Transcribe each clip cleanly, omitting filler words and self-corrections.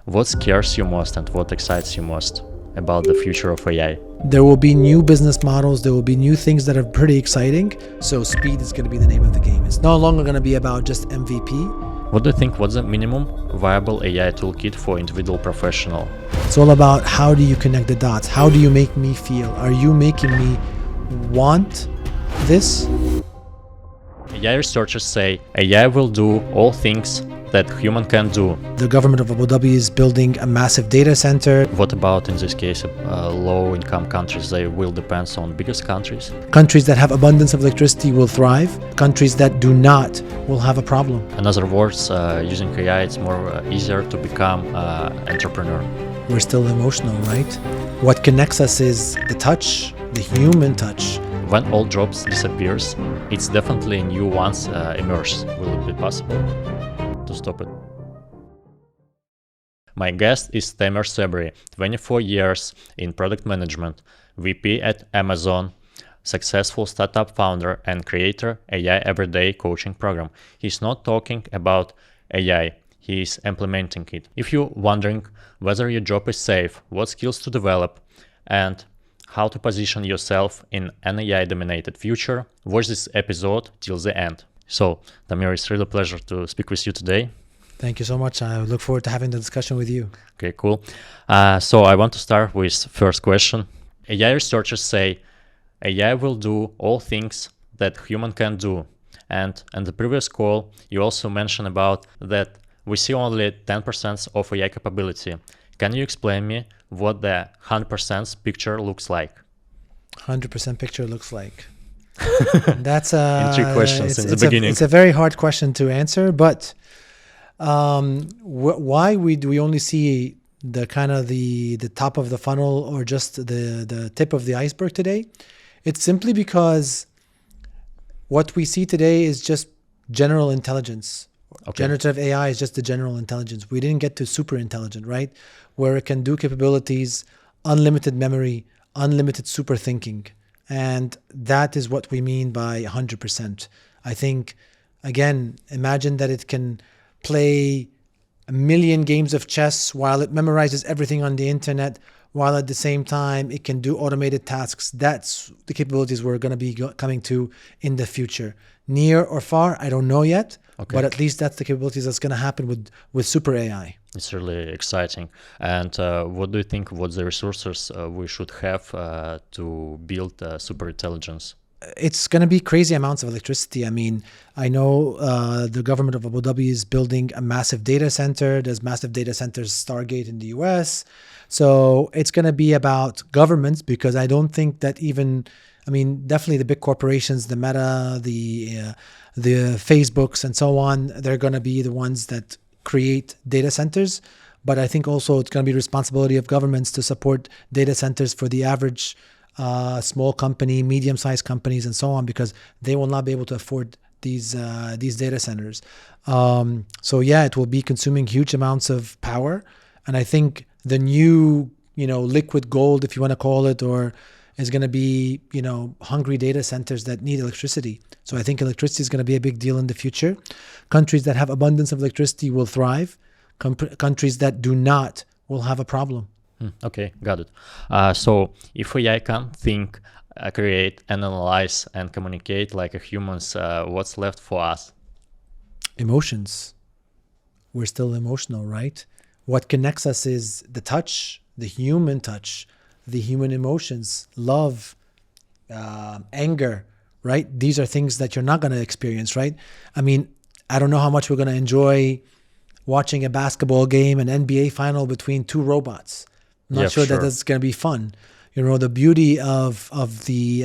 What scares you most and what excites you most about the future of AI? There will be new business models. There will be new things that are pretty exciting. So speed is going to be the name of the game. It's no longer going to be about just MVP. What do you think? What's the minimum viable AI toolkit for individual professional? It's all about how do you connect the dots? How do you make me feel? Are you making me want this? AI researchers say AI will do all things that human can do. The government of Abu Dhabi is building a massive data center. What about, in this case, low-income countries? They will depend on biggest countries. Countries that have abundance of electricity will thrive. Countries that do not will have a problem. In other words, using AI, it's more easier to become entrepreneur. We're still emotional, right? What connects us is the touch, the human touch. When all jobs disappears, it's definitely new ones emerge. Will it be possible to stop it? My guest is Tamer Sabri, 24 years in product management, VP at Amazon, successful startup founder and creator AI Everyday coaching program. He's not talking about AI, he is implementing it. If you're wondering whether your job is safe, what skills to develop, and how to position yourself in an AI-dominated future, watch this episode till the end. So, Tamer, it's really a pleasure to speak with you today. Thank you so much. I look forward to having the discussion with you. Okay, cool. So I want to start with first question. AI researchers say AI will do all things that human can do. And in the previous call, you also mentioned about that we see only 10% of AI capability. Can you explain me what the 100% picture looks like? 100% picture looks like. That's in three questions in the beginning. It's a very hard question to answer, but why do we only see the kind of the top of the funnel or just the tip of the iceberg today? It's simply because what we see today is just general intelligence. Okay. Generative AI is just the general intelligence. We didn't get to super intelligent, right? Where it can do capabilities, unlimited memory, unlimited super thinking. And that is what we mean by 100%. I think, again, imagine that it can play a million games of chess while it memorizes everything on the internet, while at the same time it can do automated tasks. That's the capabilities we're going to be coming to in the future. Near or far, I don't know yet. Okay. But at least that's the capabilities that's going to happen with super AI. It's really exciting. And what do you think, what's the resources we should have to build super intelligence? It's going to be crazy amounts of electricity. I mean, I know the government of Abu Dhabi is building a massive data center. There's massive data centers, Stargate in the US. So it's going to be about governments, because I don't think that definitely the big corporations, the Meta, the Facebooks and so on, they're going to be the ones that create data centers. But I think also it's going to be responsibility of governments to support data centers for the average small company, medium-sized companies and so on, because they will not be able to afford these data centers. So yeah, it will be consuming huge amounts of power. And I think the new, liquid gold, if you want to call it, or is going to be, hungry data centers that need electricity. So I think electricity is going to be a big deal in the future. Countries that have abundance of electricity will thrive. Countries that do not will have a problem. Okay, got it. So if AI can think, create, analyze, and communicate like a humans, what's left for us? Emotions. We're still emotional, right? What connects us is the touch, the human touch, the human emotions, love, anger, right? These are things that you're not going to experience, right? I mean, I don't know how much we're going to enjoy watching a basketball game, an NBA final between two robots. I'm not sure that that's going to be fun. The beauty of the,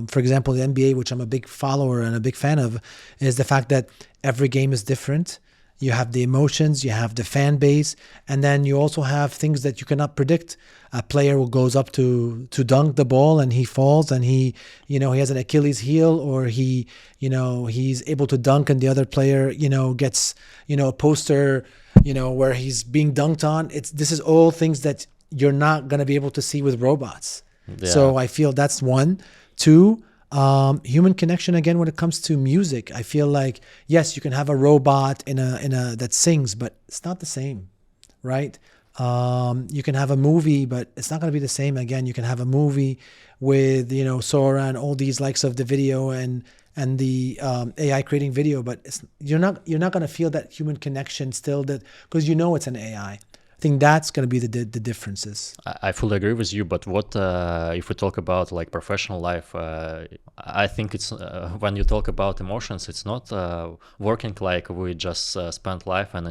for example, the NBA, which I'm a big follower and a big fan of, is the fact that every game is different. You have the emotions, you have the fan base, and then you also have things that you cannot predict. A player who goes up to dunk the ball and he falls and he has an Achilles heel, or he's able to dunk and the other player, gets, a poster, where he's being dunked on. This is all things that you're not going to be able to see with robots. Yeah. So I feel that's one. Two, human connection again when it comes to music. I feel like, yes, you can have a robot in a that sings, but it's not the same, right? You can have a movie, but it's not going to be the same. Again, you can have a movie with, Sora and all these likes of the video and the AI creating video, but you're not going to feel that human connection still, that because it's an AI. I think that's going to be the differences. I fully agree with you, but what if we talk about like professional life? I think it's when you talk about emotions, it's not working like we just spend life and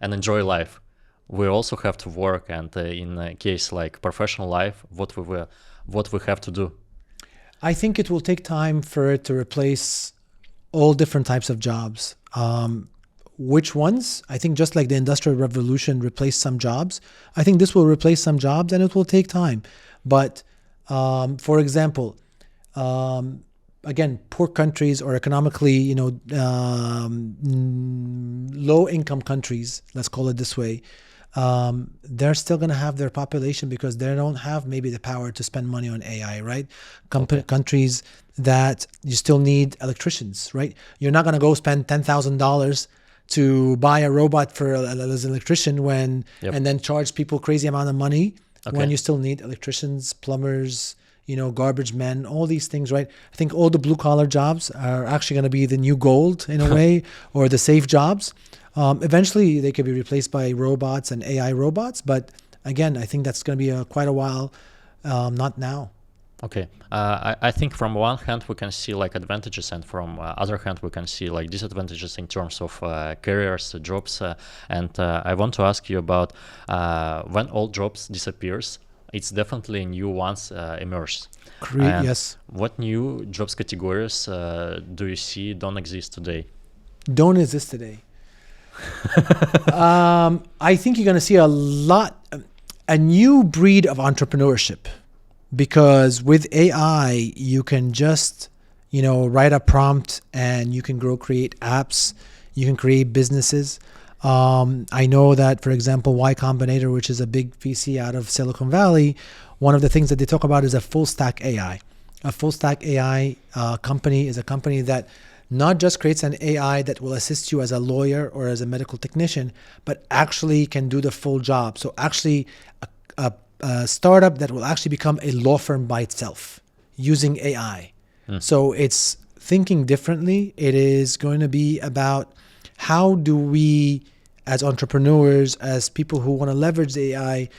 enjoy life. We also have to work, and in a case like professional life, what we have to do. I think it will take time for it to replace all different types of jobs. Which ones? I think just like the Industrial Revolution replaced some jobs, I think this will replace some jobs, and it will take time. But for example, again, poor countries or economically, low income countries, let's call it this way, they're still going to have their population because they don't have maybe the power to spend money on AI, right? Countries that you still need electricians, right? You're not going to go spend $10,000 to buy a robot as an electrician and then charge people crazy amount of money when you still need electricians, plumbers, garbage men, all these things, right? I think all the blue collar jobs are actually going to be the new gold in a way, or the safe jobs. Eventually they could be replaced by robots and AI robots. But again, I think that's going to be quite a while, not now. Okay. I think from one hand we can see like advantages, and from other hand we can see like disadvantages in terms of careers, jobs. And I want to ask you about when all jobs disappears, it's definitely new ones emerge. Yes. What new jobs categories do you see don't exist today? Don't exist today. I think you're going to see a new breed of entrepreneurship, because with AI, you can just, write a prompt and you can create apps, you can create businesses. I know that, for example, Y Combinator, which is a big VC out of Silicon Valley, one of the things that they talk about is a full stack AI. A full stack AI company is a company that not just creates an AI that will assist you as a lawyer or as a medical technician, but actually can do the full job. So actually a startup that will actually become a law firm by itself using AI. So it's thinking differently. It is going to be about how do we, as entrepreneurs, as people who want to leverage the AI,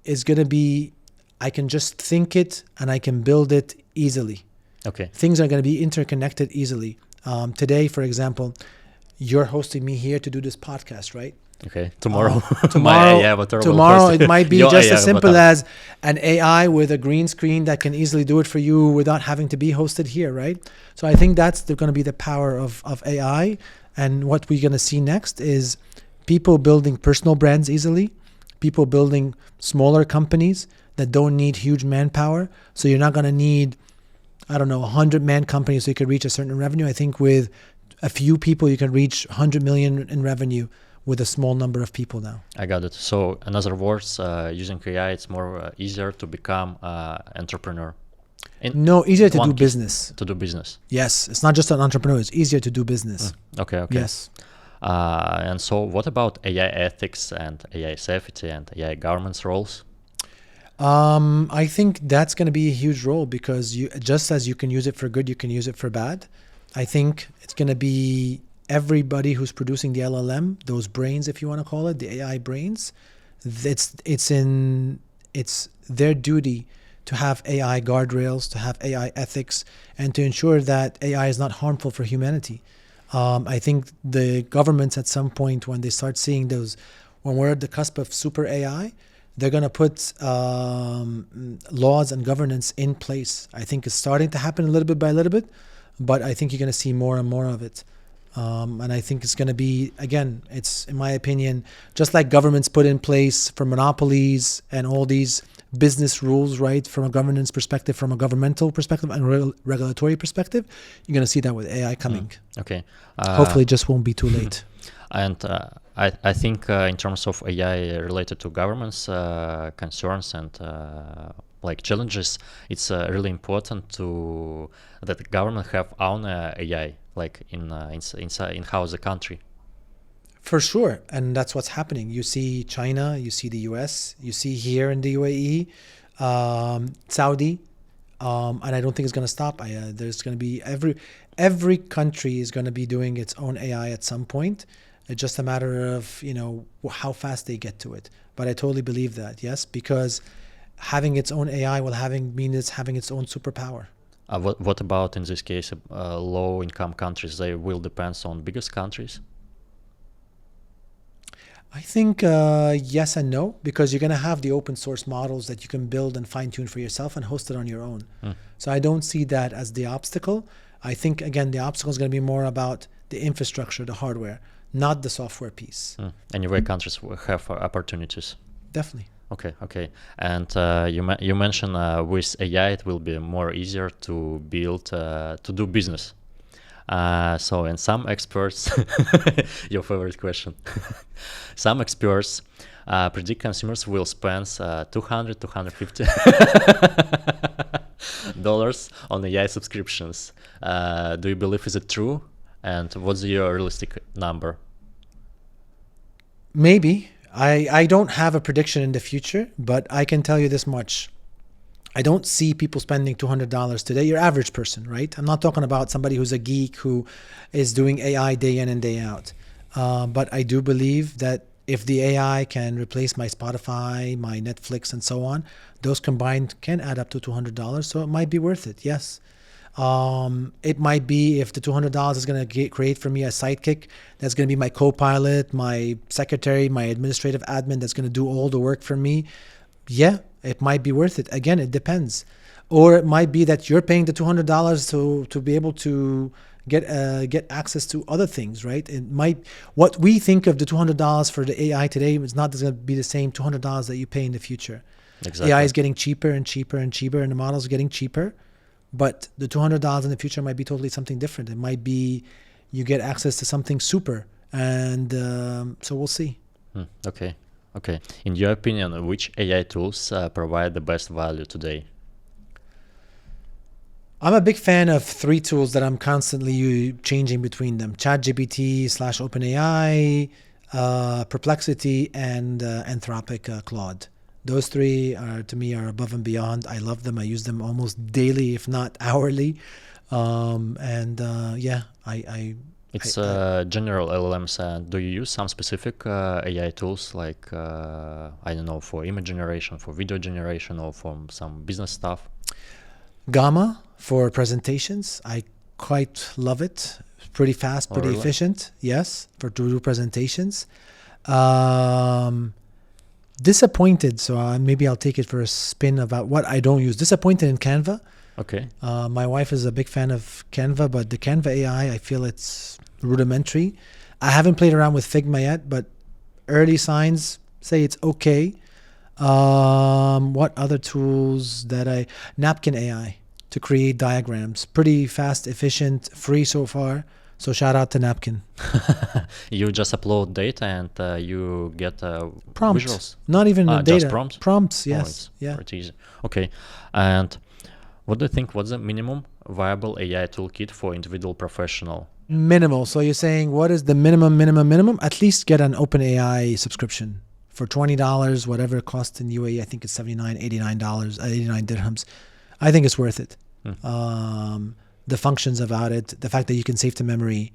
is going to be, I can just think it and I can build it easily. Okay. Things are going to be interconnected easily. Today, for example, you're hosting me here to do this podcast, right? Okay. Tomorrow, tomorrow it might be just as simple as an AI with a green screen that can easily do it for you without having to be hosted here, right? So I think that's going to be the power of AI. And what we're going to see next is people building personal brands easily, people building smaller companies that don't need huge manpower. So you're not going to need, 100-man companies so you can reach a certain revenue. I think with a few people, you can reach 100 million in revenue with a small number of people now. I got it. So in other words, using AI, it's more easier to become entrepreneur. Easier to do business. To do business. Yes, it's not just an entrepreneur. It's easier to do business. Okay. Yes. And so what about AI ethics and AI safety and AI governance roles? I think that's going to be a huge role, because just as you can use it for good, you can use it for bad. I think it's going to be everybody who's producing the LLM, those brains, if you want to call it, the AI brains, it's their duty to have AI guardrails, to have AI ethics, and to ensure that AI is not harmful for humanity. I think the governments at some point, when they start seeing when we're at the cusp of super AI, they're going to put laws and governance in place. I think it's starting to happen a little bit by a little bit, but I think you're going to see more and more of it. And I think it's going to be, again, it's, in my opinion, just like governments put in place for monopolies and all these business rules, right, from a governance perspective, from a governmental perspective and regulatory perspective, you're going to see that with AI coming. Okay. Hopefully it just won't be too late. And I think in terms of AI related to governments concerns and like challenges, it's really important that the government have own AI, like in house the country. For sure. And that's what's happening. You see China, you see the US, you see here in the UAE, Saudi, and I don't think it's going to stop. There's going to be every country is going to be doing its own AI at some point. It's just a matter of, how fast they get to it. But I totally believe that, yes, because having its own AI mean it's having its own superpower. What about in this case low income countries? They will depend on biggest countries. I think yes and no, because you're going to have the open source models that you can build and fine tune for yourself and host it on your own. So I don't see that as the obstacle. I think, again, the obstacle is going to be more about the infrastructure, the hardware, not the software piece. Anyway, countries will have opportunities. Definitely. Okay. And you mentioned with AI it will be more easier to build, to do business. So, and some experts, your favorite question, some experts predict consumers will spend $250 on AI subscriptions. Do you believe is it true? And what's your realistic number? Maybe. I don't have a prediction in the future, but I can tell you this much. I don't see people spending $200 today. Your average person, right? I'm not talking about somebody who's a geek who is doing AI day in and day out. But I do believe that if the AI can replace my Spotify, my Netflix, and so on, those combined can add up to $200. So it might be worth it. Yes. It might be if the $200 is going to create for me a sidekick that's going to be my co-pilot, my secretary, my administrative admin that's going to do all the work for me. Yeah, it might be worth it. Again, it depends. Or it might be that you're paying the $200 to be able to get access to other things, right? It might, what we think of the $200 for the AI today is not going to be the same $200 that you pay in the future. Exactly. AI is getting cheaper and cheaper and cheaper, and the models are getting cheaper. But the $200 in the future might be totally something different. It might be you get access to something super, and so we'll see. Okay. In your opinion, which AI tools provide the best value today? I'm a big fan of three tools that I'm constantly changing between them: ChatGPT / OpenAI, Perplexity, and Anthropic Claude. Those three are, to me, are above and beyond. I love them. I use them almost daily, if not hourly. It's general LLMs. Do you use some specific AI tools like, I don't know, for image generation, for video generation, or for some business stuff? Gamma for presentations. I quite love it. Pretty fast, pretty efficient. Yes, to do presentations. Disappointed, so maybe I'll take it for a spin about what I don't use. Disappointed in Canva. Okay. My wife is a big fan of Canva, but the Canva AI, I feel it's rudimentary. I haven't played around with Figma yet, but early signs say it's okay. What other tools Napkin AI to create diagrams. Pretty fast, efficient, free so far. So shout out to Napkin. You just upload data and you get prompts. Visuals. Not even data. Just prompts? Prompts, yes. Yeah. Pretty easy. Okay. And what do you think? What's the minimum viable AI toolkit for individual professional? Minimal. So you're saying what is the minimum? At least get an OpenAI subscription for $20, whatever it costs in UAE. I think it's $79, $89, 89 dirhams. I think it's worth it. The functions about it, the fact that you can save to memory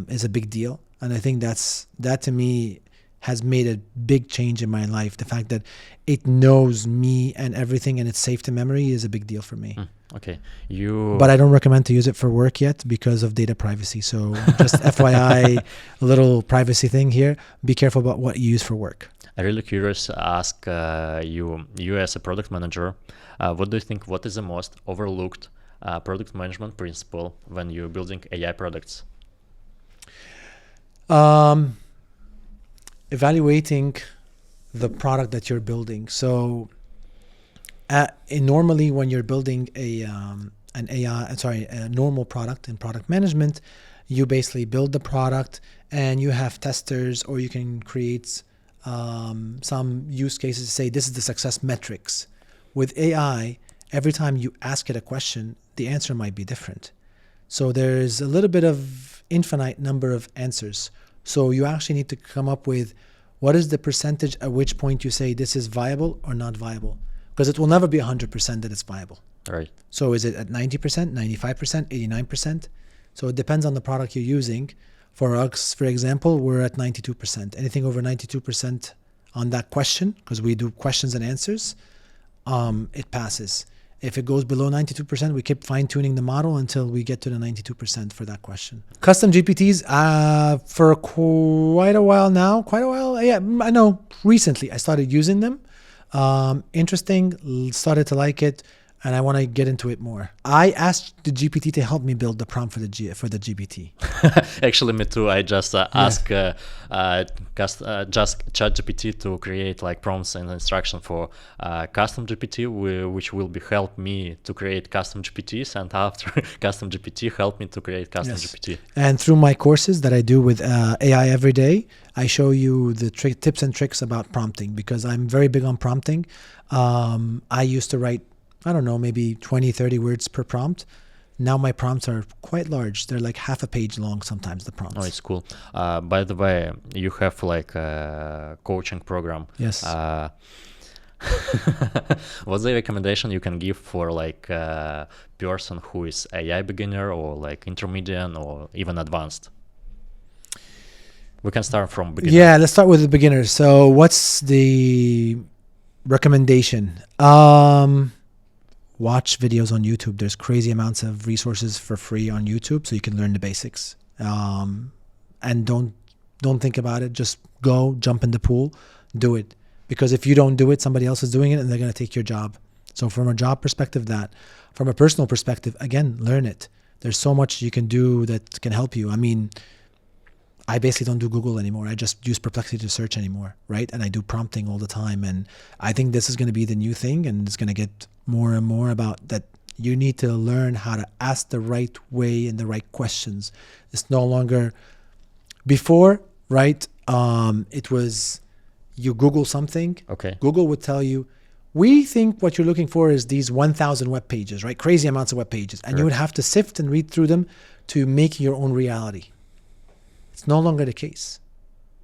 is a big deal. And I think that to me has made a big change in my life. The fact that it knows me and everything and it's safe to memory is a big deal for me. Okay. But I don't recommend to use it for work yet because of data privacy. So just FYI, a little privacy thing here. Be careful about what you use for work. I'm really curious to ask you as a product manager, what do you think, what is the most overlooked product management principle when you're building AI products? Evaluating the product that you're building. So normally when you're building a normal product in product management, you basically build the product and you have testers, or you can create some use cases to say this is the success metrics. With AI, every time you ask it a question, the answer might be different. So there's a little bit of infinite number of answers. So you actually need to come up with what is the percentage at which point you say this is viable or not viable, because it will never be 100% that it's viable. Right. So is it at 90%, 95%, 89%? So it depends on the product you're using. For us, for example, we're at 92%. Anything over 92% on that question, because we do questions and answers, it passes. If it goes below 92%, we keep fine-tuning the model until we get to the 92% for that question. Custom GPTs, for quite a while now, yeah, I know recently I started using them. Interesting, started to like it, and I want to get into it more. I asked the GPT to help me build the prompt for the GPT. Actually, me too. I just ask just ChatGPT to create like prompts and instruction for custom GPT, which will be help me to create custom GPTs, and after custom GPT help me to create custom GPT. And through my courses that I do with AI every day, I show you the tips and tricks about prompting, because I'm very big on prompting. I used to write, I don't know, maybe 20, 30 words per prompt. Now my prompts are quite large. They're like half a page long sometimes, the prompts. Oh, it's cool. By the way, you have like a coaching program. Yes. What's the recommendation you can give for like a person who is AI beginner or like intermediate or even advanced? We can start from beginner. Yeah, let's start with the beginner. So what's the recommendation? Watch videos on YouTube. There's crazy amounts of resources for free on YouTube, so you can learn the basics. And don't think about it. Just go, jump in the pool, do it. Because if you don't do it, somebody else is doing it, and they're going to take your job. So from a job perspective, that. From a personal perspective, again, learn it. There's so much you can do that can help you. I mean, I basically don't do Google anymore. I just use Perplexity to search anymore, right? And I do prompting all the time. And I think this is going to be the new thing, and it's going to get more and more about that. You need to learn how to ask the right way and the right questions. It's no longer before, right? It was you Google something. Okay. Google would tell you, we think what you're looking for is these 1,000 web pages, right? Crazy amounts of web pages. And you would have to sift and read through them to make your own reality. It's no longer the case,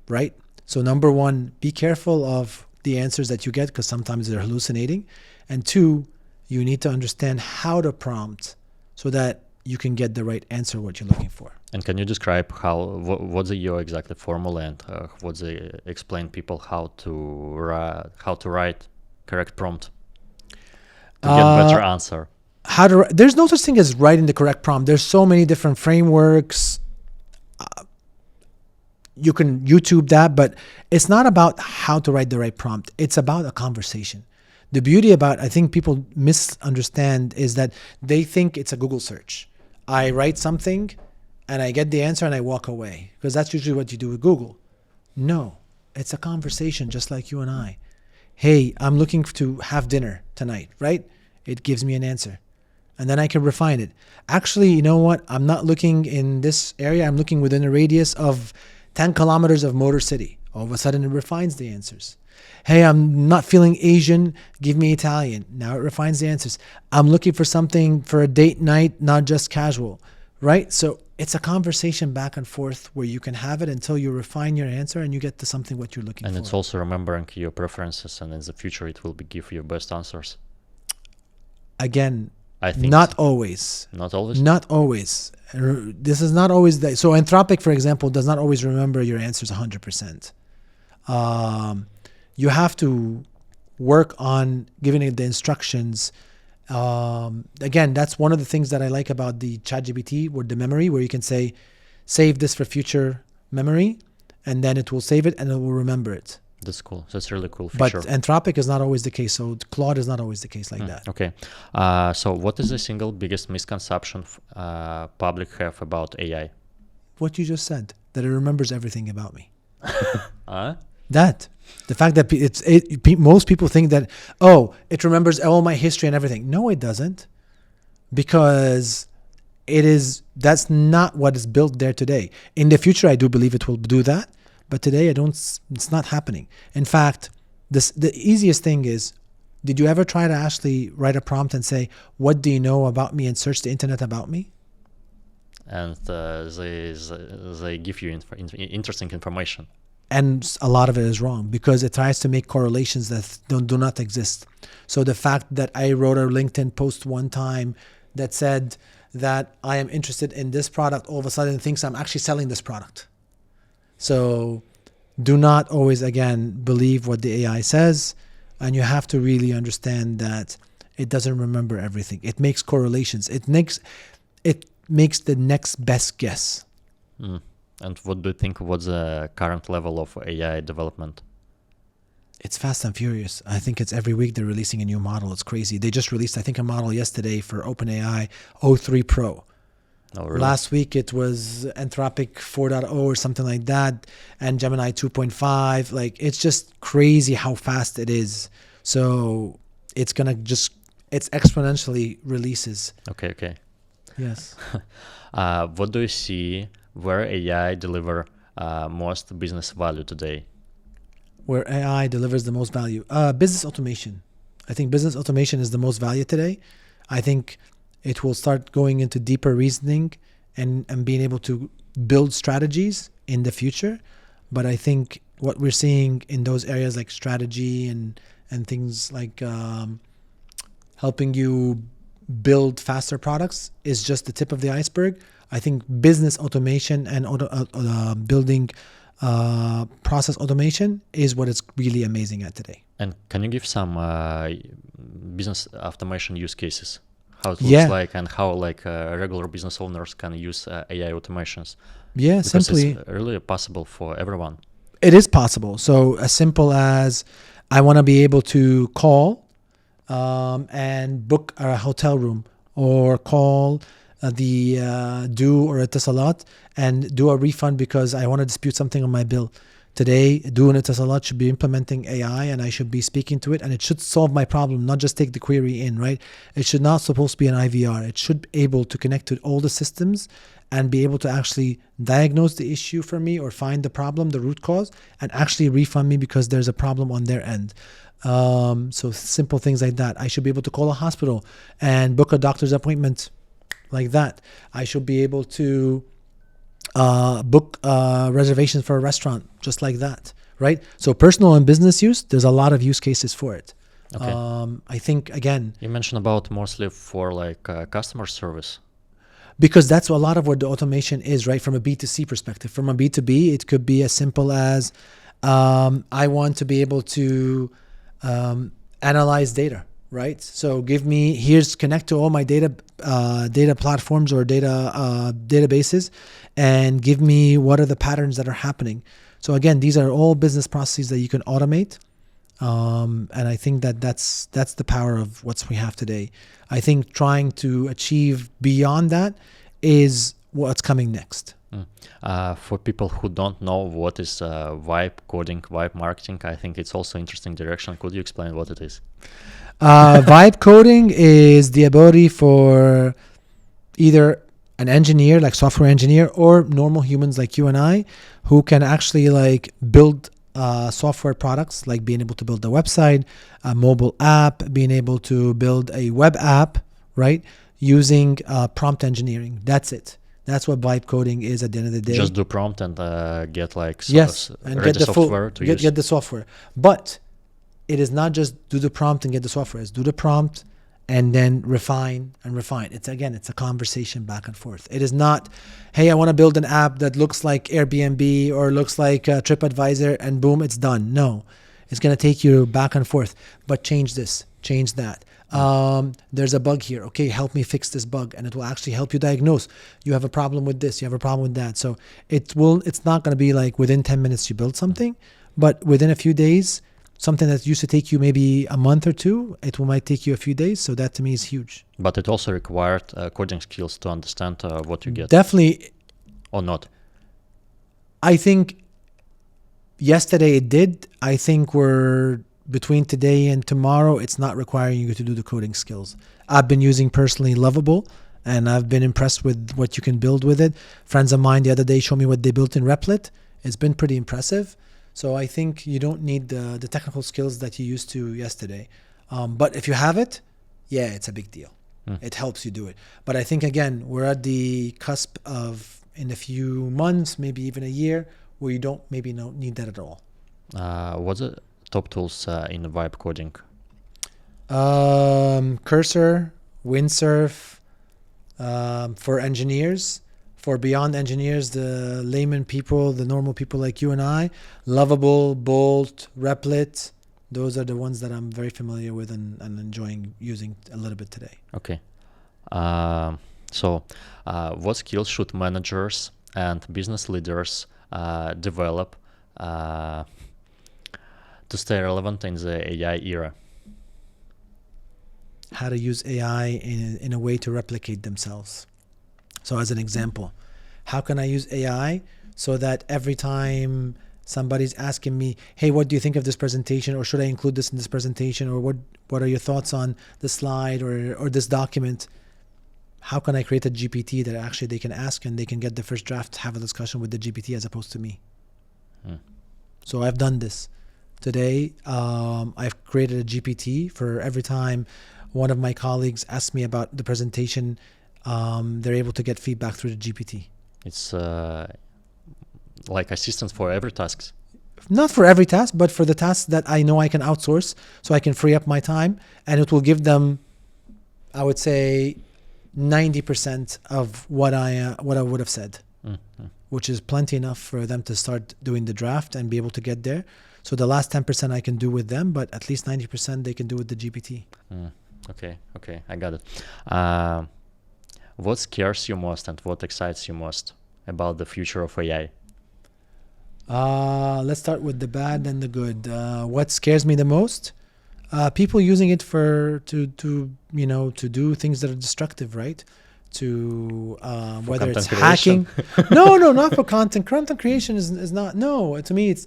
right? So number one, be careful of the answers that you get, because sometimes they're hallucinating. And two, you need to understand how to prompt so that you can get the right answer, what you're looking for. And can you describe what's your exact formula, and explain people how to write correct prompt to get better answer? There's no such thing as writing the correct prompt. There's so many different frameworks. You can YouTube that, but it's not about how to write the right prompt. It's about a conversation. The beauty about, I think people misunderstand, is that they think it's a Google search. I write something and I get the answer and I walk away, because that's usually what you do with Google. No, it's a conversation just like you and I. Hey, I'm looking to have dinner tonight, right? It gives me an answer. And then I can refine it. Actually, you know what? I'm not looking in this area. I'm looking within a radius of 10 kilometers of Motor City. All of a sudden, it refines the answers. Hey, I'm not feeling Asian. Give me Italian. Now it refines the answers. I'm looking for something for a date night, not just casual, right? So it's a conversation back and forth where you can have it until you refine your answer and you get to something what you're looking for. And it's also remembering your preferences, and in the future, it will give you best answers. Again, I think not always. Not always? Not always. This is not always that. So Anthropic, for example, does not always remember your answers 100%. You have to work on giving it the instructions. Again, that's one of the things that I like about the ChatGPT, with the memory, where you can say, save this for future memory, and then it will save it and it will remember it. That's cool. That's really cool feature. But Anthropic is not always the case. So Claude is not always the case like that. Okay. So what is the single biggest misconception public have about AI? What you just said, that it remembers everything about me. That the fact that most people think that, oh, it remembers all my history and everything. No, it doesn't, because that's not what is built there today. In the future, I do believe it will do that, but today it's not happening. In fact, the easiest thing is, did you ever try to actually write a prompt and say, what do you know about me, and search the internet about me? And they give you interesting information. And a lot of it is wrong because it tries to make correlations that do not exist. So the fact that I wrote a LinkedIn post one time that said that I am interested in this product, all of a sudden thinks I'm actually selling this product. So do not always, again, believe what the AI says. And you have to really understand that it doesn't remember everything. It makes correlations. It makes the next best guess. Mm. And what do you think? What's the current level of AI development? It's fast and furious. I think it's every week they're releasing a new model. It's crazy. They just released, I think, a model yesterday for OpenAI O3 Pro. Oh, really? Last week it was Anthropic 4.0 or something like that, and Gemini 2.5. Like, it's just crazy how fast it is. So it's exponentially releases. Okay. Yes. What do you see where AI deliver most business value today? Where AI delivers the most value? Business automation. I think business automation is the most value today. I think it will start going into deeper reasoning and being able to build strategies in the future. But I think what we're seeing in those areas like strategy and things like helping you build faster products is just the tip of the iceberg. I think business automation and building process automation is what it's really amazing at today. And can you give some business automation use cases? How it looks like and how regular business owners can use AI automations? Yeah, because simply. It's really possible for everyone. It is possible. So as simple as I want to be able to call and book a hotel room, or call do or Etisalat and do a refund because I want to dispute something on my bill. Today, Do and Etisalat should be implementing AI, and I should be speaking to it, and it should solve my problem, not just take the query in, right? It should not supposed to be an IVR. It should be able to connect to all the systems and be able to actually diagnose the issue for me or find the problem, the root cause, and actually refund me because there's a problem on their end. So simple things like that. I should be able to call a hospital and book a doctor's appointment like that. I should be able to book reservations for a restaurant just like that, right? So personal and business use, there's a lot of use cases for it. Okay. I think, again, you mentioned about mostly for customer service, because that's a lot of what the automation is, right? From a B2C perspective. From a B2B, it could be as simple as I want to be able to analyze data, right? So connect to all my data platforms or databases, and give me what are the patterns that are happening. So again, these are all business processes that you can automate. And I think that's the power of what we have today. I think trying to achieve beyond that is what's coming next. For people who don't know what is vibe coding, vibe marketing, I think it's also interesting direction. Could you explain what it is? Vibe coding is the ability for either an engineer, like software engineer, or normal humans like you and I, who can actually build software products, like being able to build a website, a mobile app, being able to build a web app, right? Using prompt engineering. That's it. That's what vibe coding is at the end of the day. Just do prompt and get and get the software to use. Get the software. But it is not just do the prompt and get the software. It's do the prompt and then refine and refine. It's a conversation back and forth. It is not, hey, I want to build an app that looks like Airbnb or looks like TripAdvisor and boom, it's done. No, it's going to take you back and forth, but change this, change that. There's a bug here. Okay, help me fix this bug, and it will actually help you diagnose. You have a problem with this, you have a problem with that. So it's not going to be like within 10 minutes you build something, but within a few days, something that used to take you maybe a month or two, might take you a few days. So that to me is huge. But it also required coding skills to understand what you get. Definitely. Or not? I think yesterday it did. I think we're between today and tomorrow, it's not requiring you to do the coding skills. I've been using personally Lovable, and I've been impressed with what you can build with it. Friends of mine the other day showed me what they built in Replit. It's been pretty impressive. So I think you don't need the technical skills that you used to yesterday. But if you have it, yeah, it's a big deal. It helps you do it. But I think, again, we're at the cusp of, in a few months, maybe even a year, where you don't need that at all. What's the top tools in vibe coding? Cursor, Windsurf, for engineers. For beyond engineers, the layman people, the normal people like you and I, Lovable, Bolt, Replit, those are the ones that I'm very familiar with and enjoying using a little bit today. Okay. So, what skills should managers and business leaders develop to stay relevant in the AI era? How to use AI in a way to replicate themselves. So as an example, how can I use AI so that every time somebody's asking me, hey, what do you think of this presentation? Or should I include this in this presentation? Or what are your thoughts on the slide or this document? How can I create a GPT that actually they can ask and they can get the first draft, have a discussion with the GPT as opposed to me? So I've done this. Today, I've created a GPT for every time one of my colleagues asks me about the presentation, they're able to get feedback through the GPT. It's like assistance for every task. Not for every task, but for the tasks that I know I can outsource, so I can free up my time, and it will give them, I would say, 90% of what I would have said, which is plenty enough for them to start doing the draft and be able to get there. So the last 10% I can do with them, but at least 90% they can do with the GPT. Okay, I got it. What scares you most and what excites you most about the future of AI? Let's start with the bad and the good. What scares me the most? People using it to do things that are destructive, right? To whether it's hacking. No, not for content. Content creation is not. No, to me it's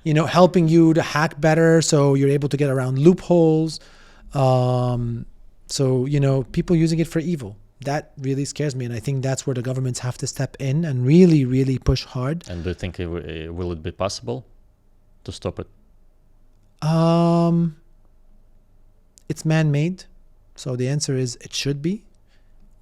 helping you to hack better, so you're able to get around loopholes. So people using it for evil. That really scares me, and I think that's where the governments have to step in and really, really push hard. And do you think will it be possible to stop it? It's man-made, so the answer is it should be.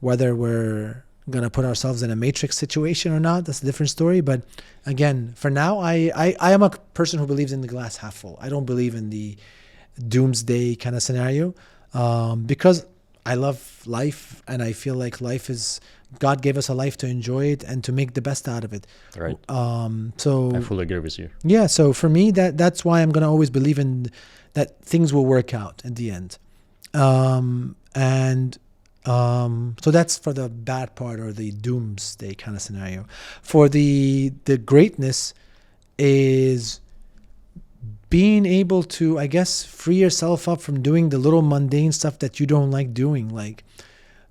Whether we're gonna put ourselves in a matrix situation or not, that's a different story. But again, for now, I am a person who believes in the glass half full. I don't believe in the doomsday kind of scenario, because I love life, and I feel like God gave us a life to enjoy it and to make the best out of it. Right. So I fully agree with you. Yeah. So for me, that's why I'm gonna always believe in that things will work out in the end. So that's for the bad part or the doomsday kind of scenario. For the greatness is being able to, I guess, free yourself up from doing the little mundane stuff that you don't like doing. Like,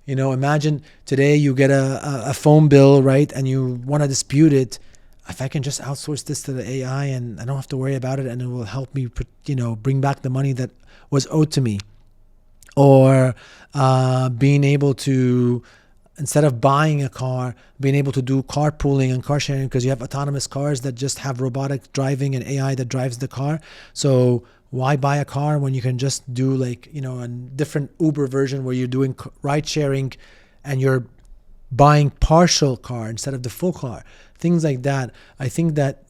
imagine today you get a phone bill, right? And you want to dispute it. If I can just outsource this to the AI and I don't have to worry about it, and it will help me, bring back the money that was owed to me. Or being able to, instead of buying a car, being able to do carpooling and car sharing, because you have autonomous cars that just have robotic driving and AI that drives the car. So why buy a car when you can just do a different Uber version where you're doing ride sharing and you're buying partial car instead of the full car, things like that. I think that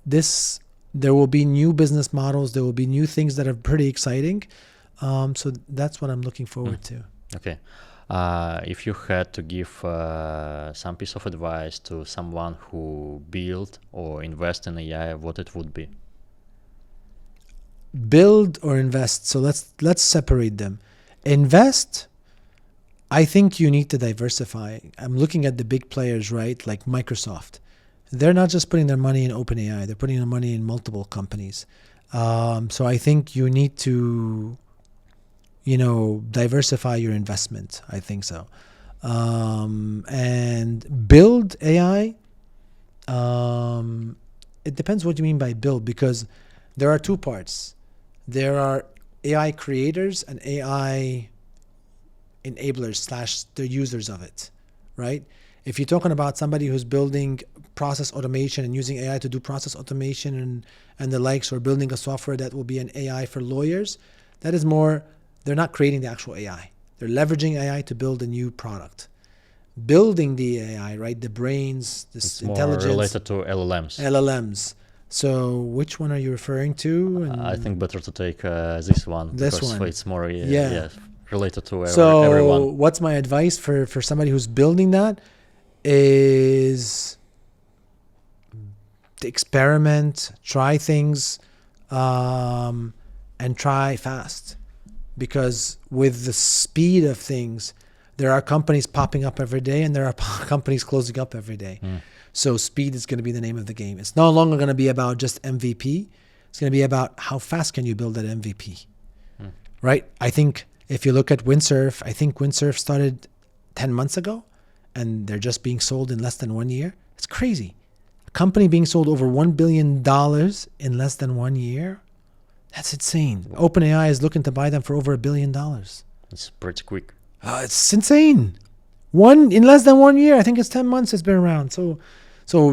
there will be new business models. There will be new things that are pretty exciting. So that's what I'm looking forward to. Okay. If you had to give some piece of advice to someone who build or invest in AI, what it would be? Build or invest. So let's separate them. Invest, I think you need to diversify. I'm looking at the big players, right? Like Microsoft. They're not just putting their money in OpenAI. They're putting their money in multiple companies. So I think you need to diversify your investment. I think so. And build AI. It depends what you mean by build, because there are two parts. There are AI creators and AI enablers / the users of it, right? If you're talking about somebody who's building process automation and using AI to do process automation and the likes, or building a software that will be an AI for lawyers, that is more, they're not creating the actual AI. They're leveraging AI to build a new product. Building the AI, right? The brains, this It's intelligence. more related to LLMs. LLMs. So which one are you referring to? And I think better to take this one This because one. it's more Yeah. related to so everyone. what's my advice for somebody who's building that is to experiment, try things, and try fast. Because with the speed of things, there are companies popping up every day and there are companies closing up every day. So speed is going to be the name of the game. It's no longer going to be about just MVP. It's going to be about how fast can you build that MVP, right? I think if you look at Windsurf, I think Windsurf started 10 months ago and they're just being sold in less than 1 year. It's crazy. A company being sold over $1 billion in less than 1 year. That's insane. OpenAI is looking to buy them for over $1 billion. It's pretty quick. It's insane. In less than 1 year. I think it's 10 months it's been around. So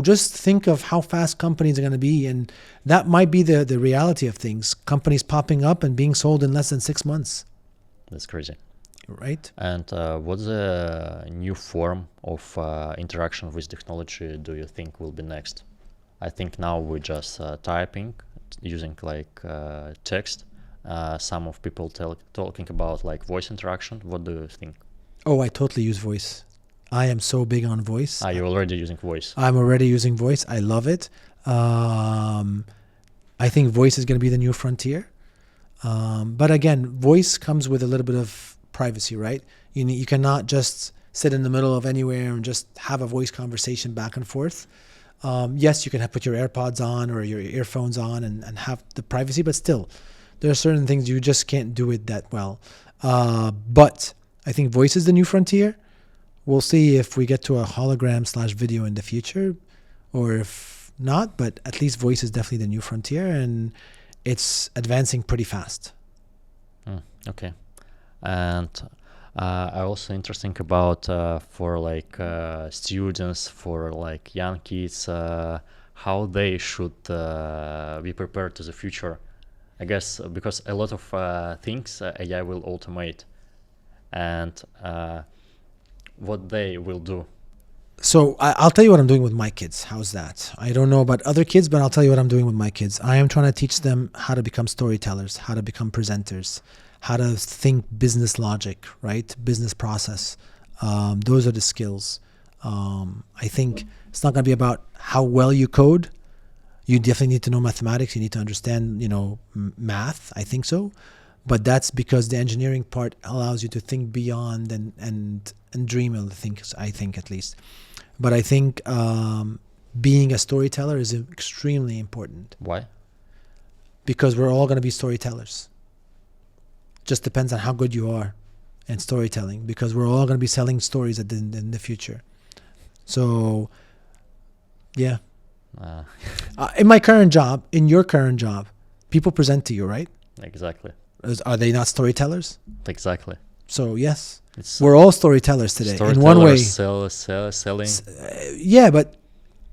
just think of how fast companies are going to be, and that might be the reality of things. Companies popping up and being sold in less than 6 months. That's crazy. Right? And what's the new form of interaction with technology do you think will be next? I think now we're just typing, using like text. Some of people talking about like voice interaction. What do you think? Oh, I totally use voice. I am so big on voice. Are you already using voice? I'm already using voice. I love it. I think voice is going to be the new frontier. But again, voice comes with a little bit of privacy, right? You cannot just sit in the middle of anywhere and just have a voice conversation back and forth. Yes, you can put your AirPods on or your earphones on and have the privacy, but still, there are certain things you just can't do it that well. But I think voice is the new frontier. We'll see if we get to a hologram/video in the future or if not, but at least voice is definitely the new frontier and it's advancing pretty fast. Okay. And I also interesting about for like students, for like young kids, how they should be prepared to the future. I guess because a lot of things AI will automate, and what they will do. So I'll tell you what I'm doing with my kids. How's that? I don't know about other kids, but I'll tell you what I'm doing with my kids. I am trying to teach them how to become storytellers, how to become presenters, how to think business logic, right? Business process. Those are the skills. I think it's not going to be about how well you code. You definitely need to know mathematics. You need to understand, math. I think so. But that's because the engineering part allows you to think beyond and dream a little things, I think at least. But I think being a storyteller is extremely important. Why? Because we're all going to be storytellers. Just depends on how good you are in storytelling, because we're all going to be selling stories in the future. So, yeah. In my current job, in your current job, people present to you, right? Exactly. Are they not storytellers? Exactly. So, yes. It's We're all storytellers today. In one way. Selling. Yeah, but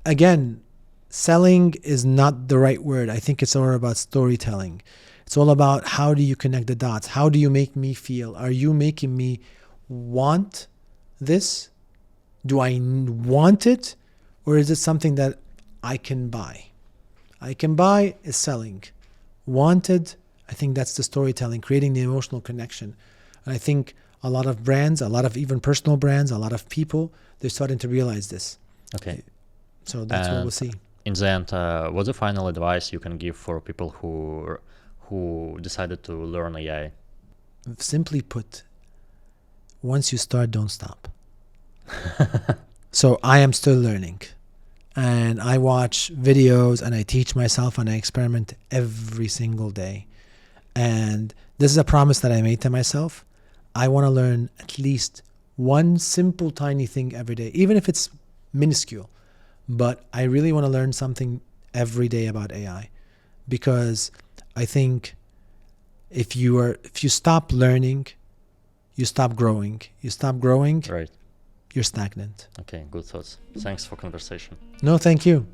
again, selling is not the right word. I think it's all about storytelling. It's all about how do you connect the dots? How do you make me feel? Are you making me want this? Do I want it? Or is it something that I can buy? I can buy is selling. Wanted, I think that's the storytelling, creating the emotional connection. And I think a lot of brands, a lot of even personal brands, a lot of people, they're starting to realize this. Okay. So that's what we'll see. In the end, what's the final advice you can give for people who decided to learn AI? Simply put, once you start, don't stop. So I am still learning. And I watch videos and I teach myself and I experiment every single day. And this is a promise that I made to myself. I want to learn at least one simple, tiny thing every day, even if it's minuscule. But I really want to learn something every day about AI, because I think if you stop learning, you stop growing. You stop growing, Right. you're stagnant. Okay, good thoughts. Thanks for conversation. No, thank you.